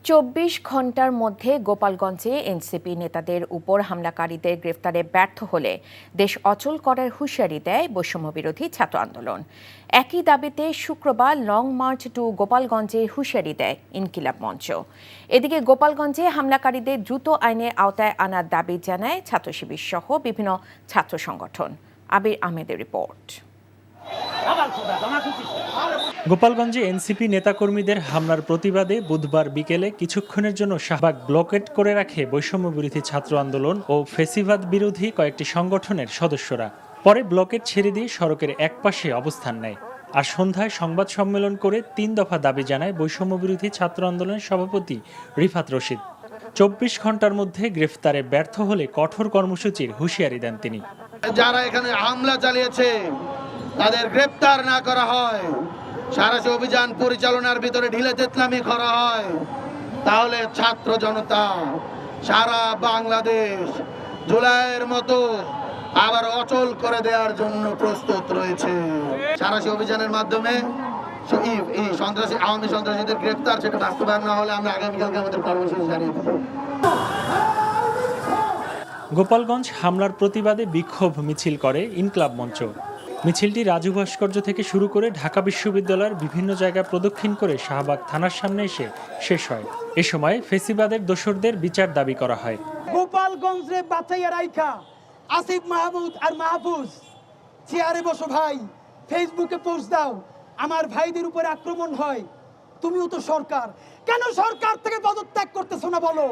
২৪ ঘণ্টার মধ্যে গোপালগঞ্জে এনসিপি নেতাদের উপর হামলাকারীদের গ্রেফতারে ব্যর্থ হলে দেশ অচল করার হুঁশিয়ারি দেয় বৈষম্যবিরোধী ছাত্র আন্দোলন। একই দাবিতে শুক্রবার লং মার্চ টু গোপালগঞ্জে হুঁশিয়ারি দেয় ইনকিলাব মঞ্চ। এদিকে গোপালগঞ্জে হামলাকারীদের দ্রুত আইনের আওতায় আনার দাবি জানায় ছাত্র শিবির সহ বিভিন্ন ছাত্র সংগঠন। আবির আহমেদের রিপোর্ট। গোপালগঞ্জে এনসিপি নেতাকর্মীদের হামলার প্রতিবাদে বুধবার বিকেলে কিছুক্ষণের জন্য শাহবাগ ব্লকেট করে রাখে বৈষম্যবিরোধী ছাত্র আন্দোলন ও ফ্যাসিবাদ বিরোধী কয়েকটি সংগঠনের সদস্যরা। পরে ব্লকেট ছেড়ে দিয়ে সড়কের একপাশে অবস্থান নেয়। আর সন্ধ্যায় সংবাদ সম্মেলন করে ৩ দফা দাবি জানায় বৈষম্যবিরোধী ছাত্র আন্দোলনের সভাপতি রিফাত রশিদ। ২৪ ঘণ্টার মধ্যে গ্রেফতারে ব্যর্থ হলে কঠোর কর্মসূচির হুঁশিয়ারি দেন তিনি। যারা এখানে হামলা চালিয়েছে তাদের গ্রেপ্তার না করা হয়, সারাশি অভিযান পরিচালনার ভিতরে ঢিলে তেতলামি করা হয়, তাহলে ছাত্র জনতা সারা বাংলাদেশ জুলাইয়ের মতো আবার অচল করে দেওয়ার জন্য প্রস্তুত রয়েছে। সারাশি অভিযানের মাধ্যমে এই সন্ত্রাসী আওয়ামী সন্ত্রাসীদের গ্রেপ্তার সেটা বাস্তবায়ন না হলে আমরা আগামীকালকে আমাদের কর্মসূচি জানিয়ে দেব। গোপালগঞ্জ হামলার প্রতিবাদে বিক্ষোভ মিছিল করে ইনকিলাব মঞ্চ। মিছিলটি রাজু ভাস্কর্য থেকে শুরু করে ঢাকা বিশ্ববিদ্যালয়ের বিভিন্ন জায়গা প্রদক্ষিণ করে শাহবাগ থানার সামনে এসে শেষ হয়। এ সময় ফেসিবাদের দোসরদের বিচার দাবি করা হয়। গোপালগঞ্জে বাঁচাইয়া রাইখা আসিফ মাহমুদ আর মাহফুজ চেয়ারে বসো ভাই, ফেসবুকে পোস্ট দাও, আমার ভাইদের উপরে আক্রমণ হয়, তুমিও তো সরকার, কেন সরকার থেকে পদত্যাগ করতেছো না বলো?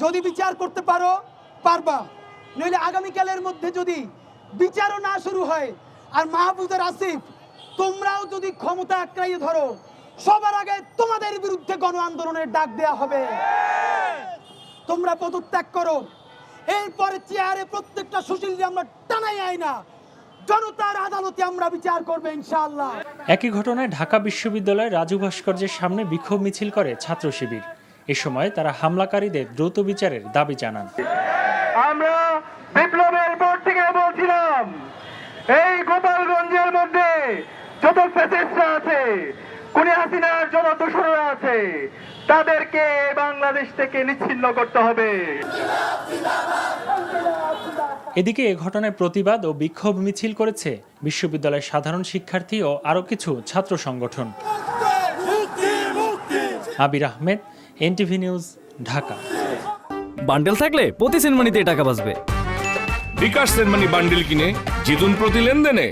যদি বিচার করতে পারো পারবা, নইলে আগামীকালের মধ্যে যদি বিচারও না শুরু হয় আর মাহফুজ আর আসিফ তোমরাও যদি ক্ষমতা আঁকড়াইয়ে ধরো, সবার আগে তোমাদের বিরুদ্ধে গণ আন্দোলনের ডাক দেয়া হবে। তোমরা পদত্যাগ করো, এরপরে চেয়ারে প্রত্যেকটা সুশীলকে আমরা টানাই আইনা জনতার আদালতে আমরা বিচার করবো ইনশাআল্লাহ। একই ঘটনায় ঢাকা বিশ্ববিদ্যালয়ের রাজু ভাস্কর্যের সামনে বিক্ষোভ মিছিল করে ছাত্র শিবির। এ সময় তারা হামলাকারীদের দ্রুত বিচারের দাবি জানান। আমরা বিপ্লবের পর থেকে বলছিলাম, এই গোপালগঞ্জের মধ্যে যত ফ্যাসিস্টরা আছে, খুনি হাসিনার যত দোসররা আছে, তাদেরকে বাংলাদেশ থেকে নিচ্ছিন্ন করতে হবে। এদিকে এ ঘটনায় প্রতিবাদ ও বিক্ষোভ মিছিল করেছে বিশ্ববিদ্যালয়ের সাধারণ শিক্ষার্থী ও আরও কিছু ছাত্র সংগঠন। Abir Ahmed, NTV news, Dhaka. Bundle থাকলে প্রতি সেনমানিতে টাকা বাঁচবে। বিকাশ সেনমানি বান্ডেল কিনে জিতুন প্রতি লেনদেনে।